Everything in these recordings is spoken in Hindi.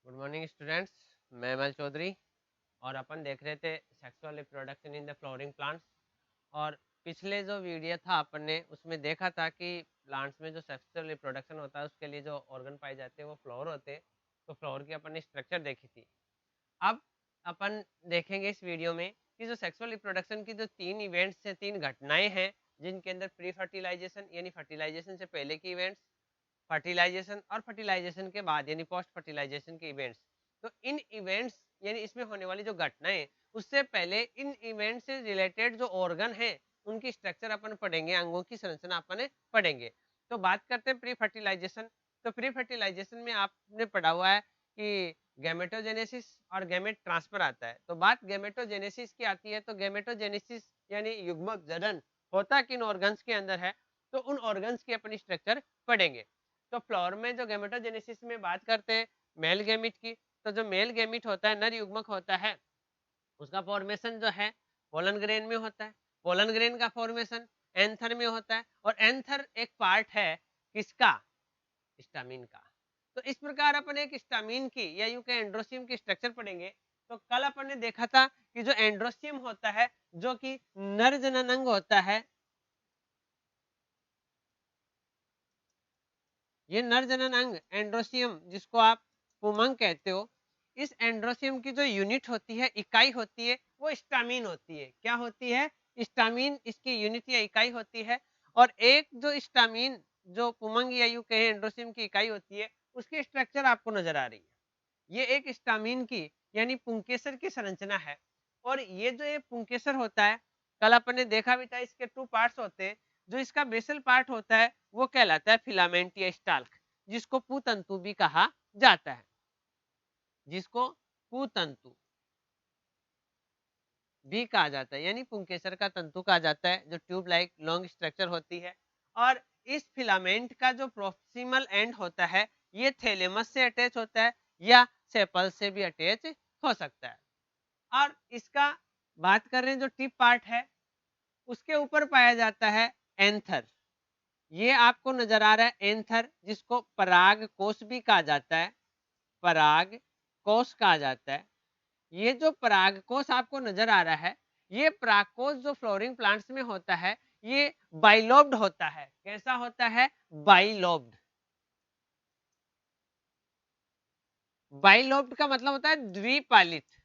गुड मॉर्निंग स्टूडेंट्स, मैं एमएल चौधरी और अपन देख रहे थे sexual reproduction in the flooring plants. और पिछले जो वीडियो था अपन ने उसमें देखा था कि प्लांट्स में जो सेक्सुअल रिप्रोडक्शन होता है उसके लिए जो ऑर्गन पाए जाते हैं वो फ्लोर होते हैं। तो फ्लोर की अपन ने स्ट्रक्चर देखी थी। अब अपन देखेंगे इस वीडियो में कि जो सेक्सुअल रिप्रोडक्शन की जो तीन इवेंट्स हैं, तीन घटनाएं हैं, जिनके अंदर प्री फर्टिलाइजेशन यानी फर्टिलाइजेशन से पहले की इवेंट्स, फर्टिलाइजेशन और फर्टिलाइजेशन के बाद यानी पोस्ट फर्टिलाइजेशन के इवेंट्स। तो इन इवेंट्स यानी इसमें होने वाली जो घटनाएं, उससे पहले इन इवेंट से रिलेटेड जो ऑर्गन है उनकी स्ट्रक्चर अपन पढ़ेंगे, अंगों की संरचना अपन पढ़ेंगे। तो बात करते हैं प्री फर्टिलाइजेशन। तो प्री फर्टिलाइजेशन में आपने पढ़ा हुआ है कि गैमेटोजेनेसिस और गैमेट ट्रांसफर आता है। तो बात गैमेटोजेनेसिस की आती है, तो गैमेटोजेनेसिस यानी युग्मक जनन होता किन ऑर्गन्स के अंदर है, तो उन ऑर्गन्स की अपनी स्ट्रक्चर पढ़ेंगे। तो फ्लोर में जो गैमेटोजेनेसिस में बात करते हैं मेल गैमिट की, तो जो मेल गैमिट होता है, नर युग्मक होता है, उसका फॉर्मेशन जो है पोलन ग्रेन में होता है। पोलन ग्रेन का फॉर्मेशन एंथर में होता है, और एंथर एक पार्ट है किसका? स्टामिन का। तो इस प्रकार अपन एक स्टामिन की या यूं कहें एंड्रोसियम की स्ट्रक्चर पढ़ेंगे। तो कल अपन ने देखा था कि जो एंड्रोसियम होता है, जो कि नर जनन अंग होता है, ये नर जनन अंग एंड्रोसियम जिसको आप पुमंग कहते हो, इस एंड्रोसियम की जो यूनिट होती है, इकाई होती है, वो स्टामिन होती है। क्या होती है? स्टामिन इसकी यूनिट या इकाई होती है। और एक जो स्टामिन जो पुमंग या यूं कहें एंड्रोसियम की इकाई होती है, उसकी स्ट्रक्चर आपको नजर आ रही है। ये एक स्टामिन की यानी पुंकेसर की संरचना है। और ये जो ये पुंकेसर होता है, कल अपन ने देखा भी था, इसके टू पार्ट्स होते हैं। जो इसका बेसल पार्ट होता है वो कहलाता है फिलामेंट या स्टाल्क, जिसको पूतंतु भी कहा जाता है, जिसको पूतंतु भी कहा जाता है, यानी पुंकेसर का तंतु कहा जाता है, जो ट्यूब लाइक लॉन्ग स्ट्रक्चर होती है। और इस फिलामेंट का जो प्रोक्सिमल एंड होता है, ये थैलेमस से अटैच होता है या सेपल से भी अटैच हो सकता है। और इसका बात कर रहे हैं जो टिप पार्ट है, उसके ऊपर पाया जाता है एंथर। ये आपको नजर आ रहा है एंथर, जिसको पराग कोष भी कहा जाता है, पराग कोष कहा जाता है। ये जो पराग कोष आपको नजर आ रहा है, ये पराग कोष जो फ्लोरिंग प्लांट्स में होता है, ये बाइलोब्ड होता है। कैसा होता है? बाइलोब्ड। बाइलोब्ड का मतलब होता है द्विपालित।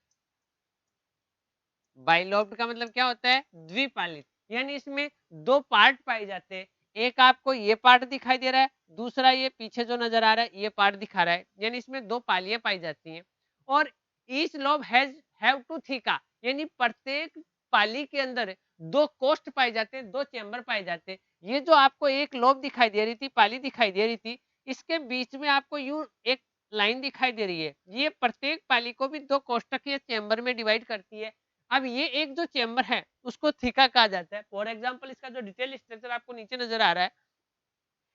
बाइलोब्ड का मतलब क्या होता है? द्विपालित, यानी इसमें दो पार्ट पाए जाते हैं। एक आपको ये पार्ट दिखाई दे रहा है, दूसरा ये पीछे जो नजर आ रहा है ये पार्ट दिखा रहा है, यानी इसमें दो पालियां पाई जाती हैं। और ईच लोब हैव टू थीका, यानी प्रत्येक पाली के अंदर दो कोष्ठ पाए जाते हैं, दो चैम्बर पाए जाते हैं। ये जो आपको एक लोब दिखाई दे रही थी, पाली दिखाई दे रही थी, इसके बीच में आपको यूं एक लाइन दिखाई दे रही है, ये प्रत्येक पाली को भी दो कोष्ठक या चैम्बर में डिवाइड करती है। अब ये एक जो चेम्बर है उसको थीका कहा जाता है। फॉर एग्जाम्पल, इसका जो डिटेल स्ट्रक्चर आपको नीचे नजर आ रहा है,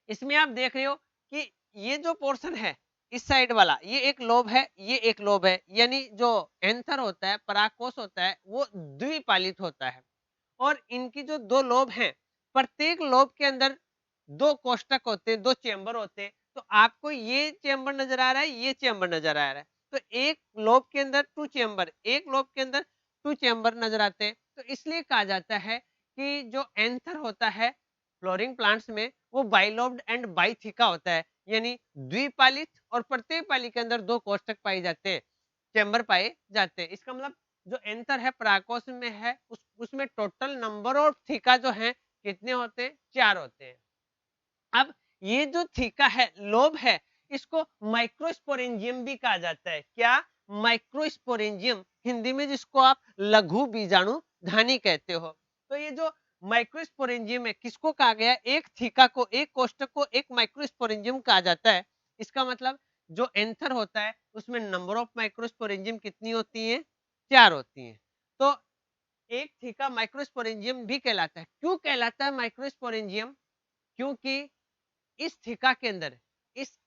इसमें आप देख रहे हो कि ये जो पोर्शन है इस साइड वाला, ये एक लोब है, ये एक लोब है, यानी जो एंथर होता है, परागकोश होता है, वो द्विपालित होता है। और इनकी जो दो लोब हैं, प्रत्येक लोब के अंदर दो कोष्ठक होते हैं, दो चेम्बर होते हैं। तो आपको ये चेम्बर नजर आ रहा है, ये चेम्बर नजर आ रहा है। तो एक लोब के अंदर टू चेम्बर, एक लोब के अंदर टू चेम्बर नजर आते हैं। तो इसलिए कहा जाता है कि जो एंथर होता है फ्लोरिंग प्लांट्स में, वो बाइलोब्ड एंड बाइथिका होता है, यानी द्विपालित, और प्रत्येक पाली के अंदर दो कोष्ठक पाए जाते हैं, चेम्बर पाए जाते हैं। इसका मतलब जो एंथर है परागकोश में है, उसमें टोटल नंबर ऑफ थीका जो है कितने होते हैं? 4 होते हैं। अब ये जो थीका है, लोब है, इसको माइक्रोस्पोरेंजियम भी कहा जाता है। क्या? माइक्रोस्पोरेंजियम, हिंदी में जिसको आप लघु बीजाणु धानी कहते हो। तो ये जो माइक्रोस्पोरेंजियम है, किसको कहा गया? एक थीका को, एक कोष्ठक को एक माइक्रोस्पोरेंजियम कहा जाता है। इसका मतलब जो एंथर होता है उसमें नंबर ऑफ माइक्रोस्पोरेंजियम कितनी होती है? 4 होती है। तो एक थीका माइक्रोस्पोरेंजियम भी कहलाता है। क्यों कहलाता है माइक्रोस्पोरेंजियम? क्योंकि इस थीका के अंदर, इस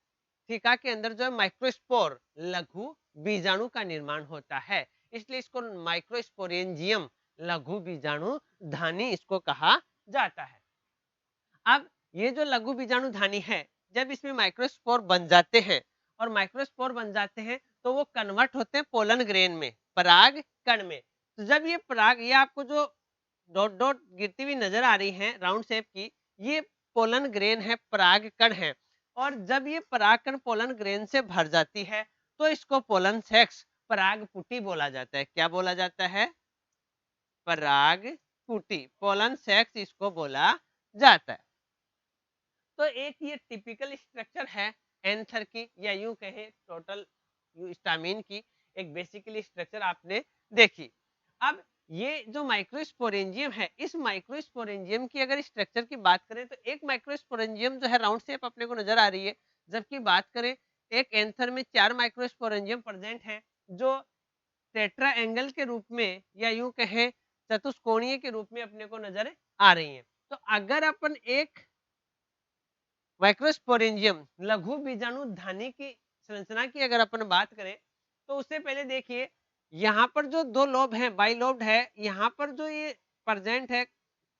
थीका के अंदर जो है माइक्रोस्पोर, लघु बीजाणु का निर्माण होता है, इसलिए इसको माइक्रोस्पोरेंजियम, लघु बीजाणु धानी इसको कहा जाता है। अब ये जो लघु बीजाणु धानी है, जब इसमें माइक्रोस्पोर बन जाते हैं और माइक्रोस्पोर बन जाते हैं तो वो कन्वर्ट होते हैं पोलन ग्रेन में, पराग कण में। तो जब ये पराग, ये आपको जो डॉट डॉट गिरती हुई नजर आ रही है राउंड शेप की, ये पोलन ग्रेन है, पराग कण है। और जब ये पराग कण पोलन ग्रेन से भर जाती है तो इसको पोलन सेक्स, पराग पुटी बोला जाता है। क्या बोला जाता है? पराग पुटी, पोलन सेक्स इसको बोला जाता है। तो एक ये टिपिकल स्ट्रक्चर है एंथर की, या यूं कहें टोटल स्टामिन की एक बेसिकली स्ट्रक्चर आपने देखी। अब ये जो माइक्रोस्पोरेंजियम है, इस माइक्रोस्पोरेंजियम की अगर स्ट्रक्चर की बात करें तो एक माइक्रोस्पोरेंजियम जो है राउंड शेप अपने को नजर आ रही है, जबकि बात करें एक एंथर में 4 माइक्रोस्पोरेंजियम प्रेजेंट है जो टेट्रा एंगल के रूप में या यूं कहें चतुष्कोणीय के रूप में अपने को नजर आ रही है। तो अगर अपन एक माइक्रोस्पोरेंजियम लघु बीजाणु धानी की संरचना की अगर अपन बात करें तो उससे पहले देखिए, यहाँ पर जो दो लोब हैं, बाइलोब्ड है, यहाँ पर जो ये प्रेजेंट है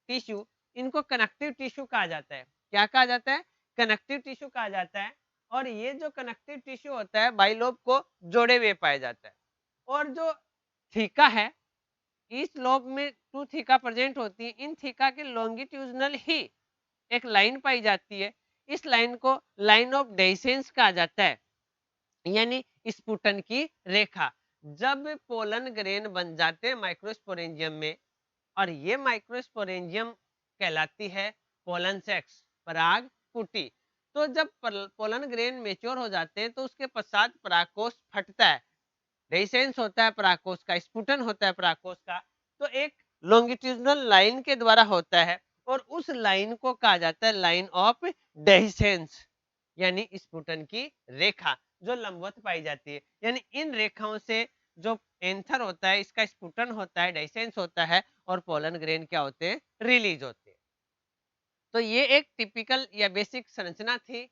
टिश्यू, इनको कनेक्टिव टिश्यू कहा जाता है। क्या कहा जाता है? कनेक्टिव टिश्यू कहा जाता है। और ये जो कनेक्टिव टिश्यू होता है बाइलोब को जोड़े हुए पाया जाता है। और जो थीका है, इस लोब में टू थीका प्रेजेंट होती है, इन थीका के लॉन्गिट्यूजनल ही एक लाइन पाई जाती है। इस लाइन को लाइन ऑफ डेसेंस कहा जाता है, यानी स्पुटन की रेखा। जब पोलन ग्रेन बन जाते हैं माइक्रोस्पोरेंजियम में, और ये माइक्रोस्पोरेंजियम कहलाती है पोलन सेक्स, पराग पुटी। तो जब पोलन ग्रेन मेच्योर हो जाते हैं तो उसके पश्चात परागकोश फटता है, रेसेंस होता है परागकोश का, स्पुटन होता है परागकोश का। तो एक लॉन्गिट्यूडनल लाइन के द्वारा होता है और उस लाइन को कहा जाता है लाइन ऑफ डेहिसेंस, यानी स्पुटन की रेखा जो लंबवत पाई जाती है। यानी इन रेखाओं से जो एंथर होता है, इसका स्पुटन होता है, डेहिसेंस होता है, और पोलन ग्रेन क्या होते हैं? रिलीज होते हैं। तो ये एक टिपिकल या बेसिक संरचना थी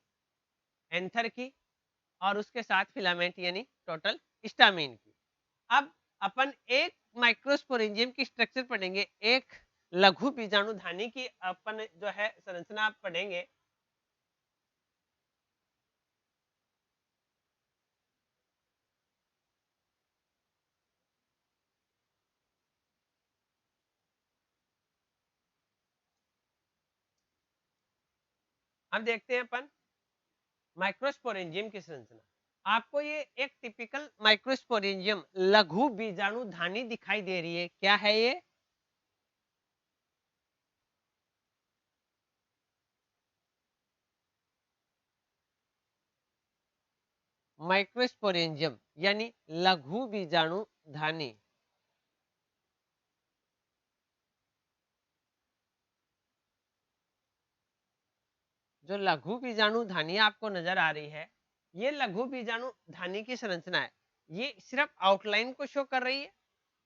एंथर की, और उसके साथ फिलामेंट यानी टोटल स्टामिन की। अब अपन एक माइक्रोस्पोरेंजियम की स्ट्रक्चर पढ़ेंगे, एक लघु बीजाणुधानी की अपन जो है संरचना पढ़ेंगे। अब देखते हैं अपन माइक्रोस्पोरेंजियम की संरचना। आपको ये एक टिपिकल माइक्रोस्पोरेंजियम लघु बीजाणुधानी दिखाई दे रही है। क्या है ये? माइक्रोस्पोरेंजियम यानी लघु बीजाणुधानी। जो लघु बीजाणु धानी आपको नजर आ रही है, ये लघु बीजाणु धानी की संरचना है। ये सिर्फ आउटलाइन को शो कर रही है।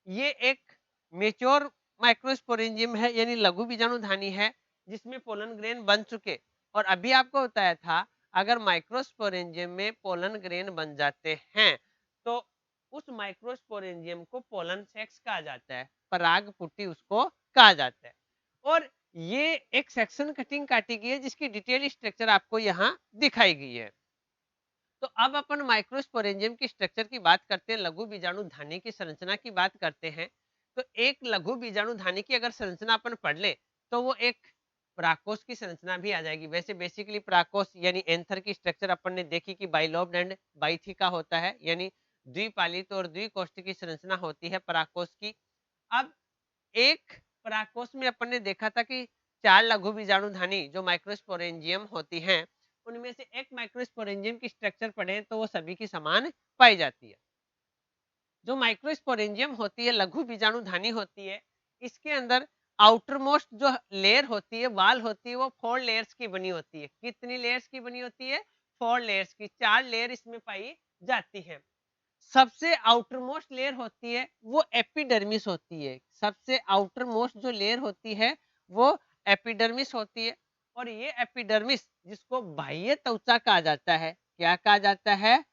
ये एक मेच्योर माइक्रोस्पोरेंजियम है, यानी लघु बीजाणु धानी है, जिसमें पोलन ग्रेन बन चुके। और अभी आपको बताया था, अगर माइक्रोस्पोरेंजियम में पोलन ग्रेन बन जाते हैं तो उस माइक्रोस्पोरेंजियम को पोलन सेक्स कहा जाता है, पराग पुटी उसको कहा जाता है। और ये एक सेक्शन कटिंग काटी गई है जिसकी डिटेल स्ट्रक्चर आपको यहाँ दिखाई गई है। तो अब अपन माइक्रोस्पोरेंजियम की स्ट्रक्चर की बात करते हैं, लघु बीजाणु धानी की संरचना की बात करते हैं। तो एक लघु बीजाणु धानी की अगर संरचना अपन पढ़ ले तो वो एक परागकोश की संरचना भी आ जाएगी। वैसे बेसिकली परागकोश यानी एंथर की स्ट्रक्चर अपन ने देखी कि बाइलोब्ड एंड बाइथिका होता है, यानी द्विपालित और द्विकोष्ठ की संरचना होती है परागकोश की। अब एक परागकोश में अपन ने देखा था कि 4 लघु बीजाणुधानी जो माइक्रोस्पोरेंजियम होती हैं, उनमें से एक माइक्रोस्पोरेंजियम की स्ट्रक्चर पढ़े तो वो सभी की समान पाई जाती है। जो माइक्रोस्पोरेंजियम होती है, लघु बीजाणुधानी होती है, इसके अंदर आउटर मोस्ट जो लेयर होती है, वाल होती है, वो 4 लेयर्स की बनी होती है। कितनी लेयर्स की बनी होती है? 4 लेयर्स की। 4 लेयर इसमें पाई जाती है। सबसे आउटर मोस्ट लेयर होती है वो एपिडर्मिस होती है। सबसे आउटर मोस्ट जो लेयर होती है वो एपिडर्मिस होती है। और ये एपिडर्मिस जिसको बाह्य त्वचा कहा जाता है, क्या कहा जाता है?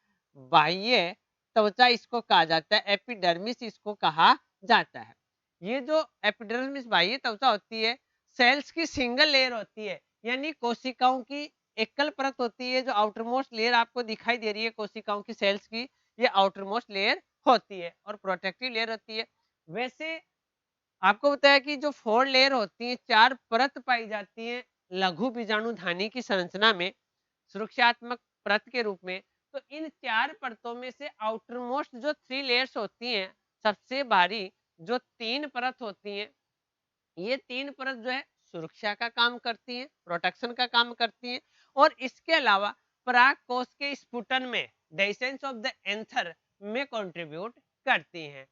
बाह्य त्वचा इसको कहा जाता है, एपिडर्मिस इसको कहा जाता है। ये जो एपिडर्मिस बाह्य त्वचा होती है, सेल्स की सिंगल लेयर होती है, यानी कोशिकाओं की एकल परत होती है, जो आउटर मोस्ट लेयर आपको दिखाई दे रही है कोशिकाओं की सेल्स की, ये आउटर मोस्ट लेयर होती है और प्रोटेक्टिव लेयर होती है। वैसे आपको बताया कि जो 4 लेयर होती हैं, 4 परत पाई जाती हैं लघु बीजाणुधानी की संरचना में, सुरक्षात्मक परत के रूप में। तो इन 4 परतों में से आउटर मोस्ट जो 3 लेयर्स होती हैं, सबसे बाहरी जो 3 परत होती हैं, ये 3 परत जो है सुरक्षा का काम करती हैं, प्रोटेक्शन का काम करती हैं और इसके अलावा पराग कोश के स्फुटन में, डेhiscence ऑफ द एंथर में कंट्रीब्यूट करती हैं।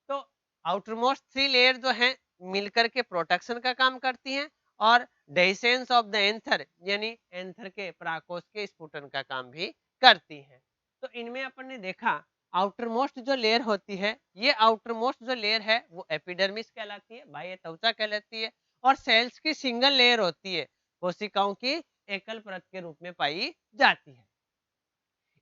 तो आउटर मोस्ट 3 लेयर जो हैं मिलकर के प्रोटेक्शन का काम करती हैं और डेhiscence ऑफ द एंथर यानी एंथर के परागकोश के स्फुटन का काम भी करती हैं। तो इनमें अपन ने देखा आउटर मोस्ट जो लेयर होती है, ये आउटर मोस्ट जो लेयर है वो एपिडर्मिस कहलाती है, बाह्य त्वचा कहलाती है और सेल्स की सिंगल लेयर होती है, कोशिकाओं की एकल परत के रूप में पाई जाती है।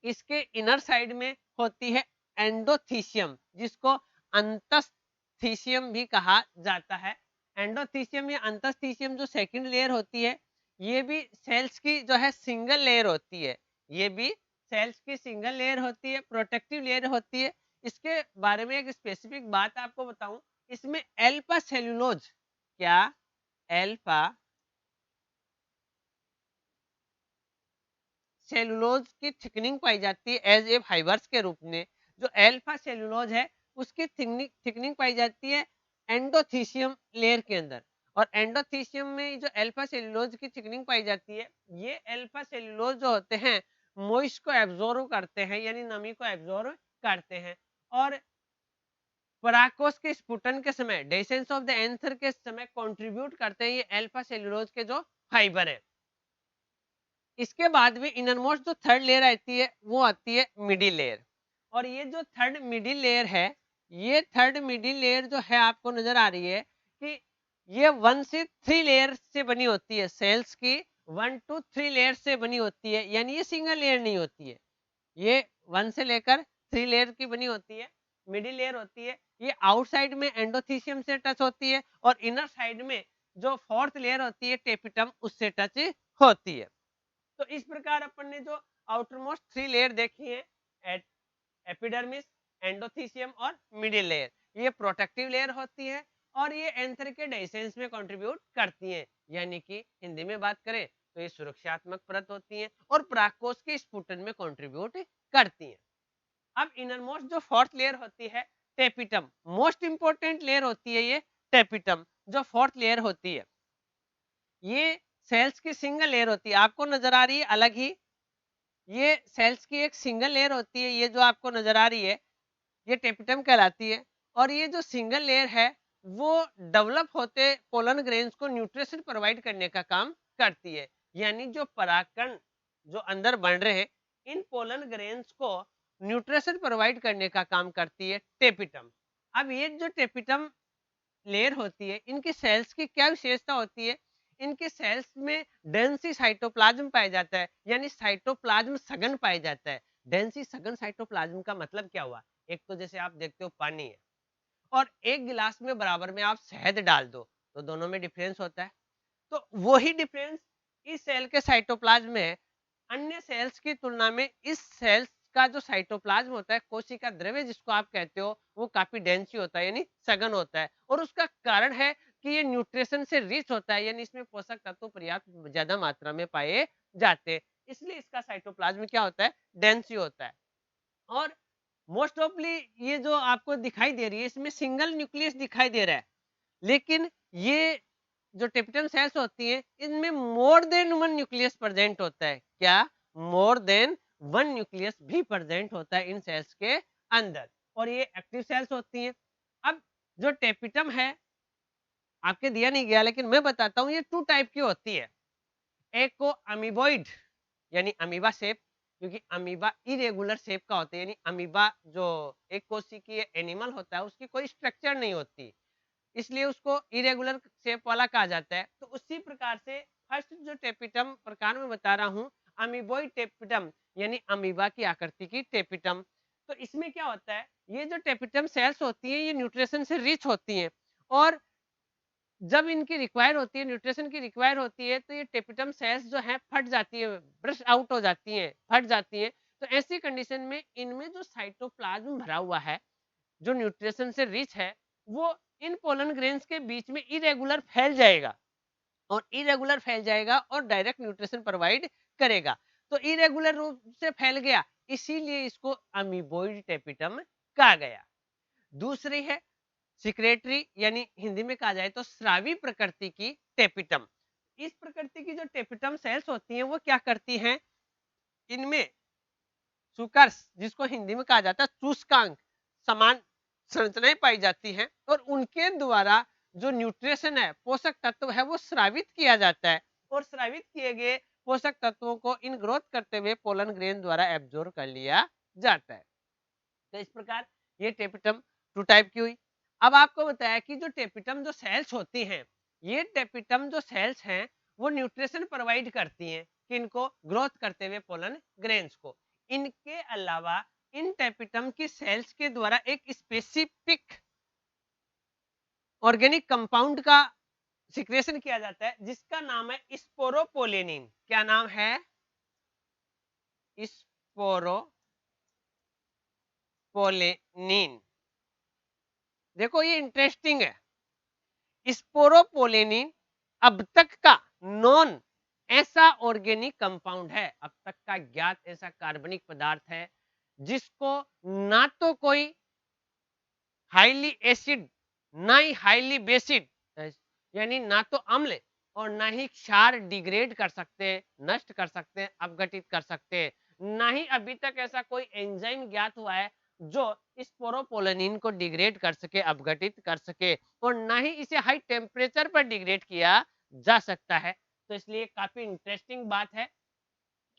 इसके इनर साइड में होती है एंडोथीशियम, जिसको अंतस्थीशियम भी कहा जाता है। एंडोथीशियम या अंतस्थीशियम जो सेकंड लेयर होती है, ये भी सेल्स की जो है सिंगल लेयर होती है, ये भी सेल्स की सिंगल लेयर होती है, प्रोटेक्टिव लेयर होती है। इसके बारे में एक स्पेसिफिक बात आपको बताऊं, इसमें एल्फा सेलुलोज, क्या एल्फा सेलुलोज की थिकनिंग पाई जाती है एज ए फाइबर्स के रूप में। जो एल्फा सेलुलोज है उसकी थिकनिंग थिकनिंग पाई जाती है एंडोथीशियम लेयर के अंदर और एंडोथीशियम में जो एल्फा सेलुलोज की थिकनिंग पाई जाती है, ये एल्फा सेलुलोज जो होते हैं मोइस्ट को एब्जॉर्व करते हैं यानी नमी को एब्जॉर्व करते हैं और पराकोस के स्फुटन के समय, डेhiscence ऑफ द एंथर के समय कंट्रीब्यूट करते हैं ये एल्फा सेलुलोज के जो फाइबर है। इसके बाद में इनर मोस्ट जो थर्ड लेयर आती है वो आती है मिडिल लेयर और ये जो थर्ड मिडिल लेयर है, ये थर्ड मिडिल लेयर जो है आपको नजर आ रही है कि ये 1 से 3 लेयर से बनी होती है, सेल्स की 1 to 3 लेयर से बनी होती है, यानी ये सिंगल लेयर नहीं होती है, ये 1 से लेकर 3 लेयर की बनी होती है, मिडिल लेयर होती है। ये आउटसाइड में एंडोथीशियम से टच होती है और इनर साइड में जो फोर्थ लेयर होती है टेपिटम, उससे टच होती है। तो इस प्रकार अपन ने जो आउटर मोस्ट 3 लेयर देखी है, एपिडर्मिस, एंडोथीशियम और मिडिल लेयर, ये प्रोटेक्टिव लेयर होती है और ये एंथर के डेhiscence में कंट्रीब्यूट करती है, यानी कि हिंदी में बात करें तो ये सुरक्षात्मक परत होती है और परागकोश के स्फुटन में कंट्रीब्यूट करती है। अब इनर मोस्ट जो फोर्थ लेयर होती है टेपिटम, मोस्ट इंपोर्टेंट लेयर होती है ये टेपिटम, जो फोर्थ लेयर होती है ये सेल्स की सिंगल लेयर होती है, आपको नजर आ रही है अलग ही, ये सेल्स की एक सिंगल लेयर होती है, ये जो आपको नजर आ रही है ये टेपिटम कहलाती है और ये जो सिंगल लेयर है वो डेवलप होते पोलन ग्रेन्स को न्यूट्रिशन प्रोवाइड करने का काम करती है, यानी जो परागकण जो अंदर बन रहे हैं इन पोलन ग्रेन्स को न्यूट्रिशन प्रोवाइड करने का काम करती है टेपिटम। अब ये जो टेपिटम लेयर होती है इनकी सेल्स की क्या विशेषता होती है, इनके सेल्स में डेंसी साइटोप्लाज्म पाया जाता है, यानी साइटोप्लाज्म सघन पाया जाता है। डेंसी सघन साइटोप्लाज्म का मतलब क्या हुआ, एक तो जैसे आप देखते हो पानी है और एक गिलास में बराबर में आप शहद डाल दो तो दोनों में डिफरेंस होता है, तो वही डिफरेंस इस सेल के साइटोप्लाज्म में है। अन्य सेल्स की तुलना में इस सेल्स का जो साइटोप्लाज्म होता है, कोशिका द्रव्य जिसको आप कहते हो, वो काफी डेंसी होता है यानी सघन होता है और उसका कारण है कि ये न्यूट्रिशन से रिच होता है, यानी इसमें पोषक तत्व पर्याप्त ज्यादा मात्रा में पाए जाते हैं, इसलिए इसका साइटोप्लाज्म क्या होता है, डेंसी होता है। और मोस्ट ऑफली ये जो आपको दिखाई दे रही है इसमें सिंगल न्यूक्लियस दिखाई दे रहा है, लेकिन ये जो टेपिटम सेल्स होती हैं इनमें more than one nucleus present होता है, क्या मोर देन वन न्यूक्लियस भी प्रेजेंट होता है इन सेल्स के अंदर और ये एक्टिव सेल्स होती हैं। अब जो टेपिटम है आपके दिया नहीं गया लेकिन मैं बताता हूँ, ये 2 टाइप की होती है, एक को अमीबोइड यानी अमीबा शेप, क्योंकि अमीबा इरेगुलर शेप का होता है, यानी अमीबा जो एक कोशिकीय एनिमल होता है उसकी कोई स्ट्रक्चर नहीं होती, इसलिए उसको इरेगुलर शेप वाला कहा जाता है। तो उसी प्रकार से फर्स्ट जो टेपिटम प्रकार में बता रहा हूँ, अमीबोइड टेपिटम यानी अमीबा की आकृति की टेपिटम। तो इसमें क्या होता है, ये जो टेपिटम सेल्स होती हैं ये न्यूट्रिशन से रिच होती हैं और जब इनकी रिक्वायर होती है, न्यूट्रिशन की रिक्वायर होती है, तो ये टेपिटम सेल्स जो है फट जाती है, ब्रश आउट हो जाती है, फट जाती है। तो ऐसी कंडीशन में इनमें जो साइटोप्लाज्म भरा हुआ है, जो न्यूट्रिशन से रिच है, वो इन पोलन ग्रेन्स के बीच में इरेगुलर फैल जाएगा, और इरेगुलर फैल जाएगा और डायरेक्ट न्यूट्रिशन प्रोवाइड करेगा। तो इरेगुलर रूप से फैल गया, इसीलिए इसको अमीबोइड टेपिटम कहा गया। दूसरी है सिक्रेटरी, यानी हिंदी में कहा जाए तो स्रावी प्रकृति की टेपिटम। इस प्रकृति की जो टेपिटम सेल्स होती हैं वो क्या करती हैं, इनमें सुकर्स, जिसको हिंदी में कहा जाता है सूचकांक, समान संरचनाएं पाई जाती हैं, और उनके द्वारा जो न्यूट्रिशन है, पोषक तत्व है, वो स्रावित किया जाता है, और स्रावित किए गए पोषक तत्वों को इन ग्रोथ करते हुए पोलन ग्रेन द्वारा एब्जॉर्ब कर लिया जाता है। तो इस प्रकार ये टेपिटम टू टाइप की हुई। अब आपको बताया कि जो टेपिटम जो सेल्स होती हैं, ये टेपिटम जो सेल्स हैं वो न्यूट्रिशन प्रोवाइड करती हैं किनको, ग्रोथ करते हुए पोलन ग्रेन्स को। इनके अलावा इन टेपिटम की सेल्स के द्वारा एक स्पेसिफिक ऑर्गेनिक कंपाउंड का सिक्रेशन किया जाता है, जिसका नाम है स्पोरोपोलेनिन। क्या नाम है? स्पोरोपोलेनिन। देखो ये इंटरेस्टिंग है, स्पोरोपोलेनिन अब तक का नॉन ऐसा ऑर्गेनिक कंपाउंड है, अब तक का ज्ञात ऐसा कार्बनिक पदार्थ है जिसको ना तो कोई हाईली एसिड, ना ही हाईली बेसिड, यानी ना तो अम्ल और ना ही क्षार डिग्रेड कर सकते हैं, नष्ट कर सकते हैं, अपघटित कर सकते हैं। ना ही अभी तक ऐसा कोई एंजाइम ज्ञात हुआ है जो स्पोरोपोलेनिन को डिग्रेड कर सके, अपघटित कर सके, और ना ही इसे हाई टेम्परेचर पर डिग्रेड किया जा सकता है। तो इसलिए काफी इंटरेस्टिंग बात है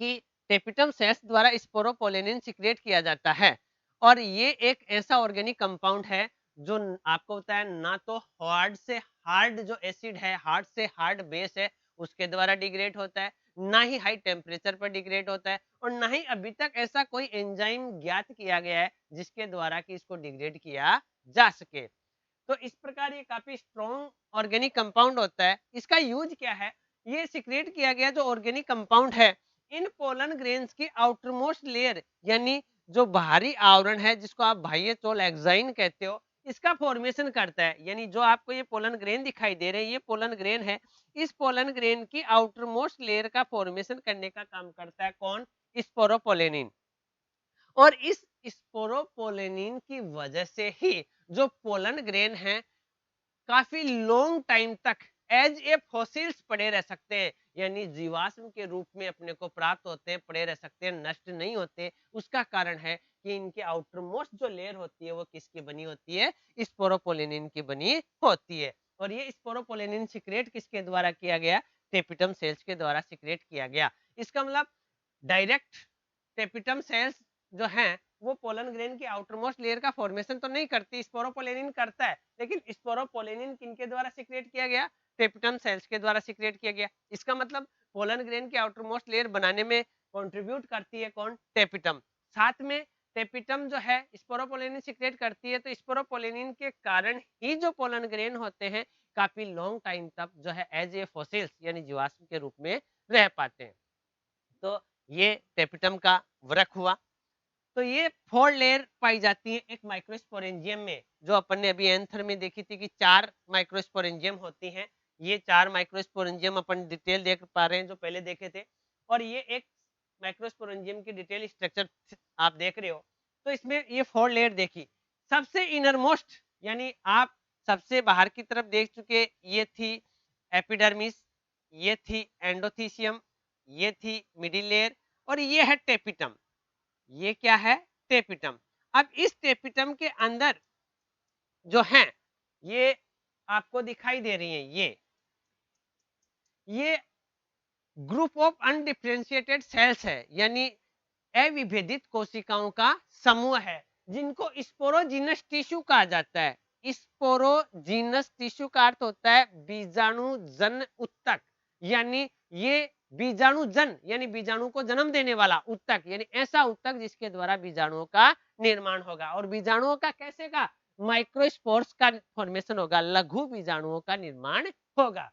कि टेपिटम सेल्स द्वारा स्पोरोपोलेनिन सिक्रेट किया जाता है, और ये एक ऐसा ऑर्गेनिक कंपाउंड है जो आपको बताया ना तो हार्ड से हार्ड जो एसिड है, हार्ड से हार्ड बेस है, उसके द्वारा डिग्रेड होता है, ना ही हाई टेम्परेचर पर डिग्रेड होता है, और ना ही अभी तक ऐसा कोई एंजाइम ज्ञात किया गया है जिसके द्वारा कि इसको डिग्रेड किया जा सके। तो इस प्रकार ये काफी स्ट्रॉन्ग ऑर्गेनिक कंपाउंड होता है। इसका यूज क्या है? ये सिक्रेट किया गया जो ऑर्गेनिक कंपाउंड है, इन पोलन ग्रेन्स की आउटरमोस्ट लेयर, यानी जो बाहरी आवरण है, जिसको आप बाह्य तौल एक्साइन कहते हो, इसका फॉर्मेशन करता है। यानी जो आपको ये पोलन ग्रेन दिखाई दे रहे हैं, ये पोलन ग्रेन है। इस पोलन ग्रेन की आउटरमोस्ट लेयर का फॉर्मेशन करने का काम करता है कौन? स्पोरोपोलेनिन। और इस स्पोरोपोलेनिन की वजह से ही जो पोलन ग्रेन है काफी लॉन्ग टाइम तक एज ए फॉसिल्स पड़े रह सकते हैं, यानी जीवाश्म के रूप में अपने को प्राप्त होते हैं, पड़े रह सकते हैं, नष्ट नहीं होते। उसका कारण है कि इनके आउटर मोस्ट जो लेयर होती है वो किसकी बनी होती है? स्पोरोपोलेनिन की बनी होती है। और ये स्पोरोपोलेनिन सिक्रेट किसके द्वारा किया गया? टेपिटम सेल्स के द्वारा सिक्रेट किया गया। इसका मतलब डायरेक्ट टेपिटम सेल्स जो हैं वो पोलन ग्रेन की आउटरमोस्ट लेयर का फॉर्मेशन तो नहीं करती, स्पोरोपोलेनिन करता है, लेकिन स्पोरोपोलेनिन किनके द्वारा सिक्रेट किया गया? टेपिटम सेल्स के द्वारा सिक्रेट किया गया। इसका मतलब पोलन ग्रेन की आउटरमोस्ट लेयर बनाने में कंट्रीब्यूट करती है कौन? टेपिटम। साथ में टेपिटम जो है स्पोरोपोलेनिन सिक्रेट करती है, तो स्पोरोपोलेनिन के कारण ही जो पोलन ग्रेन होते हैं काफी लॉन्ग टाइम तक जो है एज ए फॉसिल्स यानी जीवाश्म के रूप में रह पाते हैं। तो ये टेपिटम का वृक्ष हुआ। तो ये 4 लेयर पाई जाती है एक माइक्रोस्पोरेंजियम में, जो अपन ने अभी एंथर में देखी थी कि 4 माइक्रोस्पोरेंजियम होती हैं। ये 4 माइक्रोस्पोरेंजियम अपन डिटेल देख पा रहे हैं जो पहले देखे थे, और ये एक माइक्रोस्पोरेंजियम की डिटेल स्ट्रक्चर आप देख रहे हो। तो इसमें ये 4 लेयर देखी। सबसे इनरमोस्ट यानी आप सबसे बाहर की तरफ देख चुके, ये थी एपिडर्मिस, ये थी एंडोथीसियम, ये थी मिडिल लेयर, और ये है टेपिटम। ये क्या है? टेपिटम। अब इस टेपिटम के अंदर जो है ये आपको दिखाई दे रही है, ये ग्रुप ऑफ अनडिफरेंशिएटेड सेल्स है, यानी अविभेदित कोशिकाओं का समूह है, जिनको स्पोरोजीनस टिश्यू कहा जाता है। स्पोरोजीनस टिश्यू का अर्थ होता है बीजाणुजन उत्तक, यानी ये बीजाणुजन यानी बीजाणु को जन्म देने वाला उत्तक, यानी ऐसा उत्तक जिसके द्वारा बीजाणुओं का निर्माण होगा। और बीजाणुओं का कैसे का? माइक्रोस्पोर्स का फॉर्मेशन होगा, लघु बीजाणुओं का निर्माण होगा।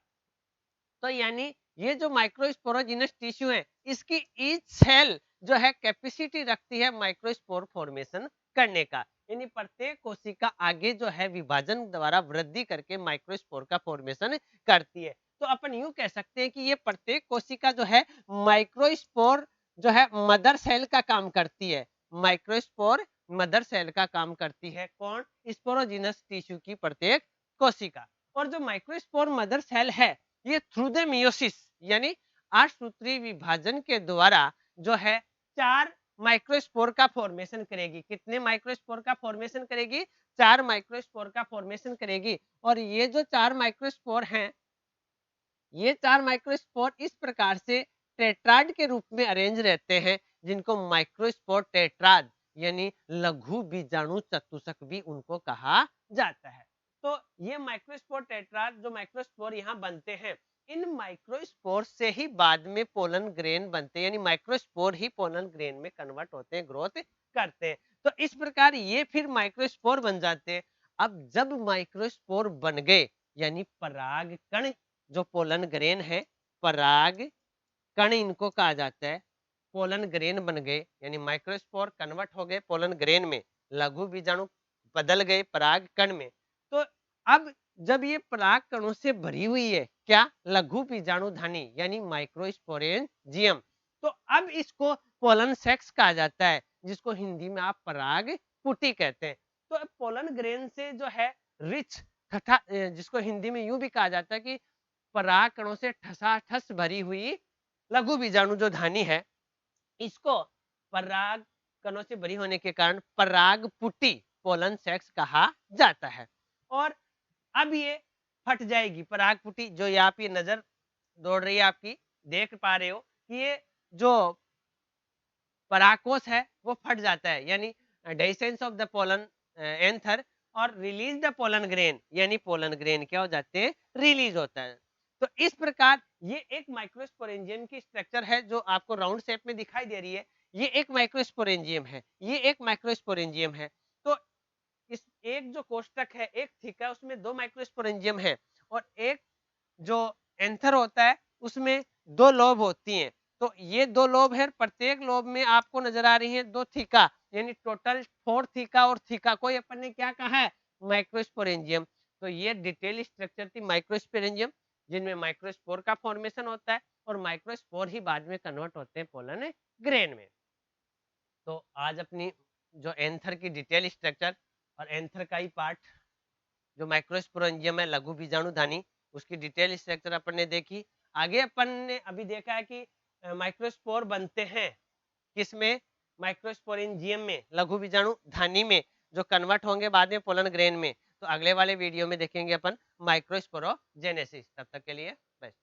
तो यानी ये जो माइक्रोस्पोरोजिनस टिश्यू है, इसकी ईच सेल जो है कैपेसिटी रखती है माइक्रोस्पोर फॉर्मेशन करने का, यानी प्रत्येक कोशिका आगे जो है विभाजन द्वारा वृद्धि करके माइक्रोस्पोर का फॉर्मेशन करती है। तो अपन यूं कह सकते हैं कि ये प्रत्येक कोशिका जो है माइक्रोस्पोर जो है मदर सेल का काम करती है। माइक्रोस्पोर मदर सेल का काम करती है कौन? स्पोरोजिनस टिश्यू की प्रत्येक कोशिका। और जो माइक्रोस्पोर मदर सेल है, ये थ्रू द मियोसिस यानी आठ सूत्री विभाजन के द्वारा जो है 4 माइक्रोस्पोर का फॉर्मेशन करेगी। कितने माइक्रोस्पोर का फॉर्मेशन करेगी? 4 माइक्रोस्पोर का फॉर्मेशन करेगी। और ये जो 4 माइक्रोस्पोर हैं, ये 4 माइक्रोस्पोर इस प्रकार से टेट्राड के रूप में अरेंज रहते हैं, जिनको माइक्रोस्पोर टेट्राड यानी लघु बीजाणु चतुष्क भी उनको कहा जाता है। तो ये माइक्रोस्पोर टेट्राड जो माइक्रोस्पोर यहाँ बनते हैं, इन माइक्रोस्पोर से ही बाद में पोलन ग्रेन बनते हैं, यानी माइक्रोस्पोर ही पोलन ग्रेन में कन्वर्ट होते हैं, ग्रोथ करते हैं। तो इस प्रकार ये फिर माइक्रोस्पोर बन जाते हैं। अब जब माइक्रोस्पोर बन गए, यानी पराग कण जो पोलन ग्रेन है, पराग कण इनको कहा जाता है। पोलन ग्रेन बन गए, यानी माइक्रोस्पोर कन्वर्ट हो गए पोलन ग्रेन में, लघु बीजाणु बदल गए पराग कण में। तो अब जब ये पराग कणों से भरी हुई है, क्या? लघु बीजाणु धानी यानी माइक्रोस्पोरेंजियम। तो अब इसको पोलन सेक्स कहा जाता है, जिसको हिंदी में आप पराग पुटी कहते हैं। तो अब पोलन ग्रेन से जो है रिच तथा जिसको हिंदी में यूं भी कहा जाता है कि पराग कणों से ठसाठस भरी हुई लघु बीजाणु जो धानी है, इसको पराग कणों से भरी होने के कारण पराग पुटी पोलन सेक्स कहा जाता है। और अब ये फट जाएगी पराग पुटी, जो ये आप ये नजर दौड़ रही है आपकी, देख पा रहे हो कि ये जो परागकोश है वो फट जाता है, यानी डेसेंस ऑफ द पोलन एंथर और रिलीज द पोलन ग्रेन, यानी पोलन ग्रेन क्या हो जाते हैं? रिलीज होता है। तो इस प्रकार ये एक माइक्रोस्पोरेंजियम की स्ट्रक्चर है जो आपको राउंड शेप में दिखाई दे रही है। ये एक माइक्रोस्पोरेंजियम है, ये एक माइक्रोस्पोरेंजियम है। तो इस एक जो कोष्टक है, एक थीका, उसमें 2 माइक्रोस्पोरेंजियम है और एक जो एंथर होता है उसमें 2 लोब होती हैं। तो ये 2 लोब है, प्रत्येक लोब में आपको नजर आ रही है 2 थीका, यानी टोटल 4 थीका और थीका को अपन ने क्या कहा है? माइक्रोस्पोरेंजियम। तो ये डिटेल स्ट्रक्चर थी माइक्रोस्पोरेंजियम, जिनमें माइक्रोस्पोर का फॉर्मेशन होता है और माइक्रोस्पोर ही बाद में कन्वर्ट होते हैं पोलन ग्रेन में। तो आज अपनी जो एंथर की डिटेल स्ट्रक्चर और एंथर का ही पार्ट जो माइक्रोस्पोरेंजियम है लघु बीजाणु धानी, उसकी डिटेल स्ट्रक्चर अपन ने देखी। आगे अपन ने अभी देखा है कि माइक्रोस्पोर बनते हैं किसमें? माइक्रोस्पोरेंजियम में, लघु बीजाणु धानी में, जो कन्वर्ट होंगे बाद में पोलन ग्रेन में। तो अगले वाले वीडियो में देखेंगे अपन माइक्रोस्पोरोजेनेसिस। तब तक के लिए बस।